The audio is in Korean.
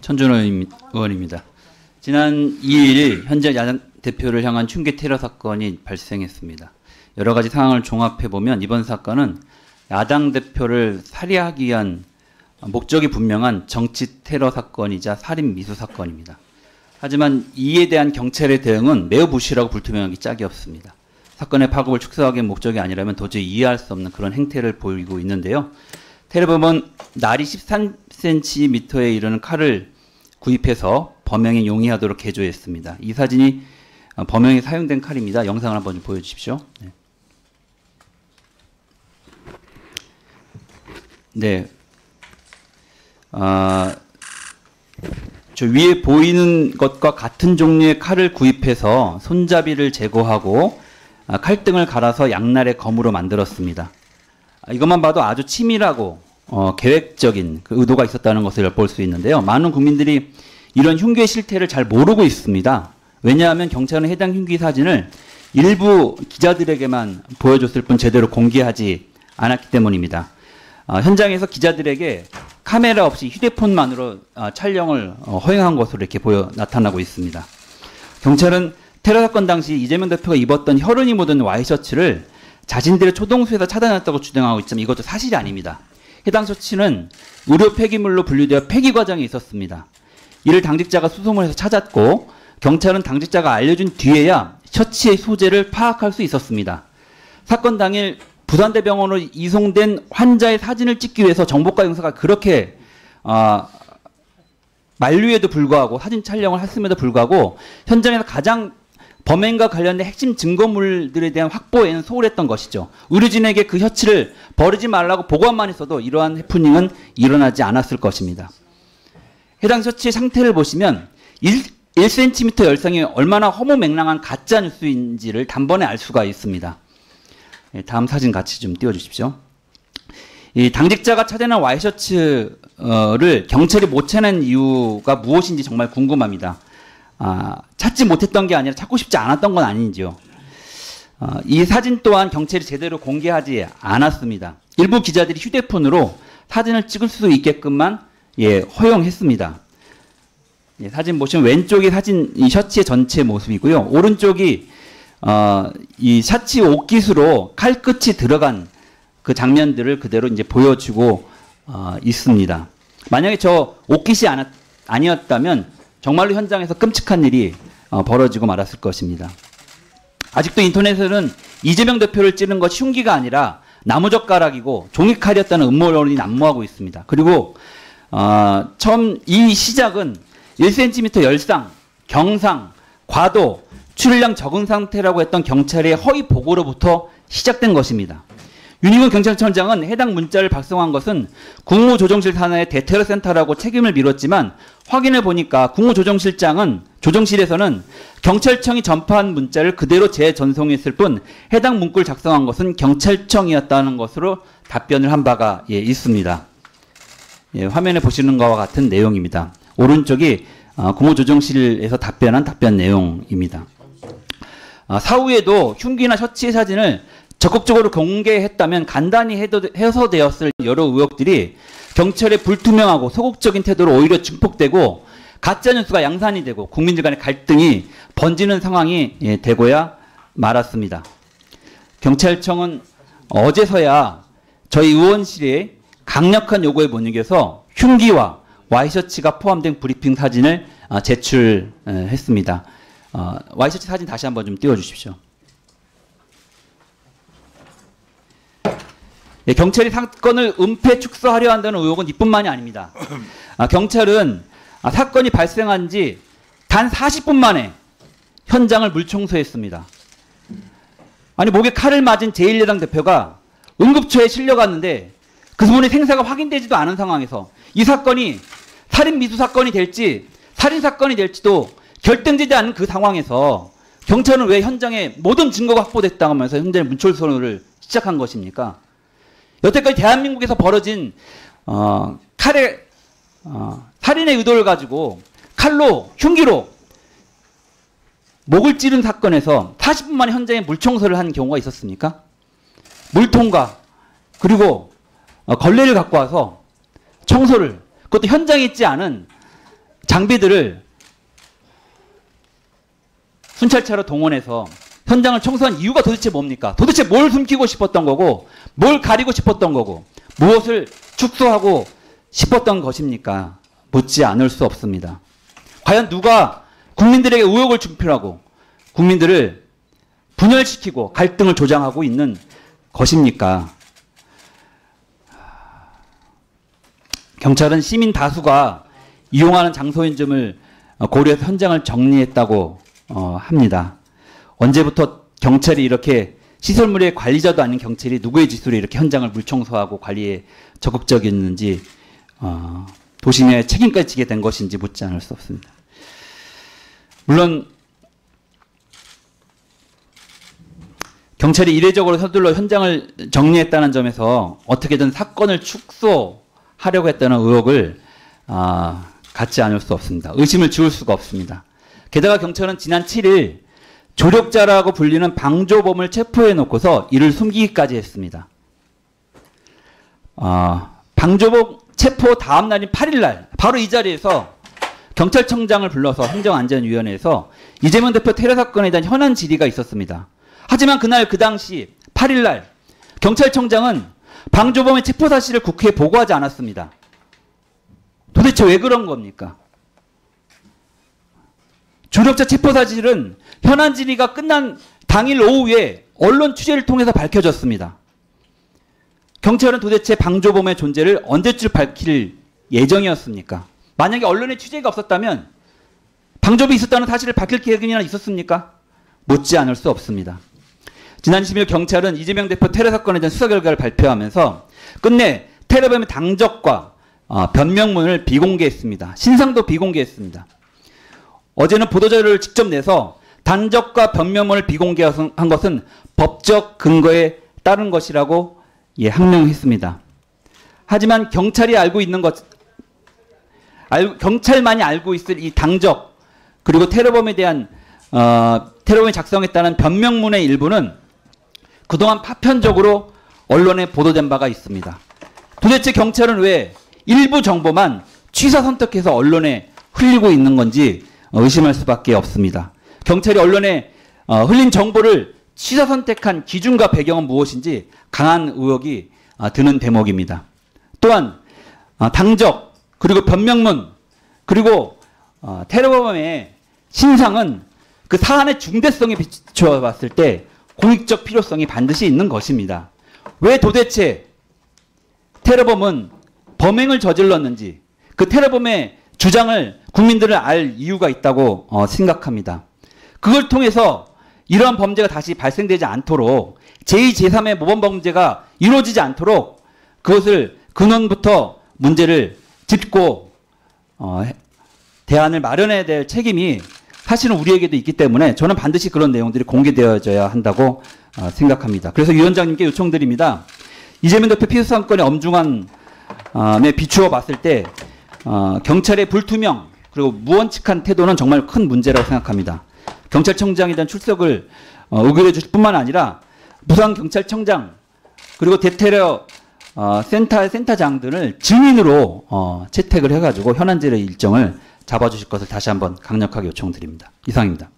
천준호 의원입니다. 지난 2일 현재 야당 대표를 향한 흉기 테러 사건이 발생했습니다. 여러 가지 상황을 종합해보면 이번 사건은 야당 대표를 살해하기 위한 목적이 분명한 정치 테러 사건이자 살인 미수 사건입니다. 하지만 이에 대한 경찰의 대응은 매우 부실하고 불투명하기 짝이 없습니다. 사건의 파급을 축소하기 위한 목적이 아니라면 도저히 이해할 수 없는 그런 행태를 보이고 있는데요. 테러범은 날이 13cm에 이르는 칼을 구입해서 범행에 용이하도록 개조했습니다. 이 사진이 범행에 사용된 칼입니다. 영상을 한번 좀 보여주십시오. 네. 네. 저 위에 보이는 것과 같은 종류의 칼을 구입해서 손잡이를 제거하고 칼등을 갈아서 양날의 검으로 만들었습니다. 이것만 봐도 아주 치밀하고 계획적인 그 의도가 있었다는 것을 엿볼 수 있는데요. 많은 국민들이 이런 흉기의 실태를 잘 모르고 있습니다. 왜냐하면 경찰은 해당 흉기 사진을 일부 기자들에게만 보여줬을 뿐 제대로 공개하지 않았기 때문입니다. 현장에서 기자들에게 카메라 없이 휴대폰만으로 촬영을 허용한 것으로 이렇게 나타나고 있습니다. 경찰은 테러 사건 당시 이재명 대표가 입었던 혈흔이 묻은 와이셔츠를 자신들의 초동수에서 찾아냈다고 주장하고 있지만 이것도 사실이 아닙니다. 해당 셔츠는 의료 폐기물로 분류되어 폐기 과정에 있었습니다. 이를 당직자가 수소문 해서 찾았고 경찰은 당직자가 알려준 뒤에야 셔츠의 소재를 파악할 수 있었습니다. 사건 당일 부산대병원으로 이송된 환자의 사진을 찍기 위해서 정보과 형사가 그렇게 만류에도 불구하고 사진 촬영을 했음에도 불구하고 현장에서 가장 범행과 관련된 핵심 증거물들에 대한 확보에는 소홀했던 것이죠. 의료진에게 그 셔츠를 버리지 말라고 보고만 했어도 이러한 해프닝은 일어나지 않았을 것입니다. 해당 셔츠의 상태를 보시면 1cm 열상이 얼마나 허무맹랑한 가짜 뉴스인지를 단번에 알 수가 있습니다. 다음 사진 같이 좀 띄워주십시오. 이 당직자가 찾아낸 와이셔츠를 경찰이 못 찾는 이유가 무엇인지 정말 궁금합니다. 찾지 못했던 게 아니라 찾고 싶지 않았던 건 아닌지요. 이 사진 또한 경찰이 제대로 공개하지 않았습니다. 일부 기자들이 휴대폰으로 사진을 찍을 수 있게끔만 허용했습니다. 사진 보시면 왼쪽이 사진 이 셔츠의 전체 모습이고요. 오른쪽이 이 셔츠 옷깃으로 칼끝이 들어간 그 장면들을 그대로 이제 보여주고 있습니다. 만약에 저 옷깃이 아니었다면 정말로 현장에서 끔찍한 일이 벌어지고 말았을 것입니다. 아직도 인터넷에는 이재명 대표를 찌른 것이 흉기가 아니라 나무젓가락이고 종이칼이었다는 음모론이 난무하고 있습니다. 그리고 처음 이 시작은 1cm 열상, 경상, 과도, 출혈량 적은 상태라고 했던 경찰의 허위 보고로부터 시작된 것입니다. 윤희근 경찰청장은 해당 문자를 발송한 것은 국무조정실 산하의 대테러센터라고 책임을 미뤘지만 확인해 보니까 조정실에서는 경찰청이 전파한 문자를 그대로 재전송했을 뿐 해당 문구를 작성한 것은 경찰청이었다는 것으로 답변을 한 바가 있습니다. 화면에 보시는 것과 같은 내용입니다. 오른쪽이 국무조정실에서 답변한 답변 내용입니다. 사후에도 흉기나 셔츠의 사진을 적극적으로 공개했다면 간단히 해소되었을 여러 의혹들이 경찰의 불투명하고 소극적인 태도로 오히려 증폭되고 가짜뉴스가 양산이 되고 국민들 간의 갈등이 번지는 상황이 되고야 말았습니다. 경찰청은 어제서야 저희 의원실에 강력한 요구에 못 이겨서 흉기와 와이셔츠가 포함된 브리핑 사진을 제출했습니다. 와이셔츠 사진 다시 한번 좀 띄워주십시오. 경찰이 사건을 은폐 축소하려 한다는 의혹은 이뿐만이 아닙니다. 경찰은 사건이 발생한 지 단 40분 만에 현장을 물청소했습니다. 아니 목에 칼을 맞은 제1야당 대표가 응급처에 실려갔는데 그분의 생사가 확인되지도 않은 상황에서 이 사건이 살인 미수 사건이 될지 살인 사건이 될지도 결정되지 않은 그 상황에서 경찰은 왜 현장에 모든 증거가 확보됐다고 하면서 현장에 문철선을 시작한 것입니까? 여태까지 대한민국에서 벌어진 살인의 의도를 가지고 칼로 흉기로 목을 찌른 사건에서 40분 만에 현장에 물청소를 한 경우가 있었습니까? 물통과 그리고 걸레를 갖고 와서 청소를 그것도 현장에 있지 않은 장비들을 순찰차로 동원해서 현장을 청소한 이유가 도대체 뭡니까? 도대체 뭘 숨기고 싶었던 거고, 뭘 가리고 싶었던 거고, 무엇을 축소하고 싶었던 것입니까? 묻지 않을 수 없습니다. 과연 누가 국민들에게 의혹을 준필하고 국민들을 분열시키고 갈등을 조장하고 있는 것입니까? 경찰은 시민 다수가 이용하는 장소인 점을 고려해서 현장을 정리했다고 합니다. 언제부터 경찰이 이렇게 시설물의 관리자도 아닌 경찰이 누구의 지시로 이렇게 현장을 물청소하고 관리에 적극적이었는지 도심의 책임까지 지게 된 것인지 묻지 않을 수 없습니다. 물론 경찰이 이례적으로 서둘러 현장을 정리했다는 점에서 어떻게든 사건을 축소하려고 했다는 의혹을 갖지 않을 수 없습니다. 의심을 지울 수가 없습니다. 게다가 경찰은 지난 7일 조력자라고 불리는 방조범을 체포해 놓고서 이를 숨기기까지 했습니다. 방조범 체포 다음 날인 8일 날 바로 이 자리에서 경찰청장을 불러서 행정안전위원회에서 이재명 대표 테러 사건에 대한 현안 질의가 있었습니다. 하지만 그날 그 당시 8일 날 경찰청장은 방조범의 체포 사실을 국회에 보고하지 않았습니다. 도대체 왜 그런 겁니까? 조력자 체포 사실은 현안 질의가 끝난 당일 오후에 언론 취재를 통해서 밝혀졌습니다. 경찰은 도대체 방조범의 존재를 언제쯤 밝힐 예정이었습니까? 만약에 언론의 취재가 없었다면 방조범이 있었다는 사실을 밝힐 계획이나 있었습니까? 묻지 않을 수 없습니다. 지난 10일 경찰은 이재명 대표 테러 사건에 대한 수사 결과를 발표하면서 끝내 테러범의 당적과 변명문을 비공개했습니다. 신상도 비공개했습니다. 어제는 보도자료를 직접 내서 단적과 변명문을 비공개한 것은 법적 근거에 따른 것이라고 항명했습니다. 하지만 경찰이 알고 있는 경찰만이 알고 있을 이 당적 그리고 테러범에 대한 테러범이 작성했다는 변명문의 일부는 그동안 파편적으로 언론에 보도된 바가 있습니다. 도대체 경찰은 왜 일부 정보만 취사 선택해서 언론에 흘리고 있는 건지 의심할 수밖에 없습니다. 경찰이 언론에 흘린 정보를 취사 선택한 기준과 배경은 무엇인지 강한 의혹이 드는 대목입니다. 또한 당적 그리고 변명문 그리고 테러범의 신상은 그 사안의 중대성에 비추어 봤을 때 공익적 필요성이 반드시 있는 것입니다. 왜 도대체 테러범은 범행을 저질렀는지 그 테러범의 주장을 국민들을 알 이유가 있다고 생각합니다. 그걸 통해서 이러한 범죄가 다시 발생되지 않도록 제2, 제3의 모범 범죄가 이루어지지 않도록 그것을 근원부터 문제를 짚고 대안을 마련해야 될 책임이 사실은 우리에게도 있기 때문에 저는 반드시 그런 내용들이 공개되어져야 한다고 생각합니다. 그래서 위원장님께 요청드립니다. 이재명 대표 피의사 사건의 엄중함에 비추어 봤을 때 경찰의 불투명 그리고 무원칙한 태도는 정말 큰 문제라고 생각합니다. 경찰청장에 대한 출석을 의결해 주실 뿐만 아니라 부산경찰청장 그리고 대테러 센터장들을 증인으로 채택을 해가지고 현안질의 일정을 잡아주실 것을 다시 한번 강력하게 요청드립니다. 이상입니다.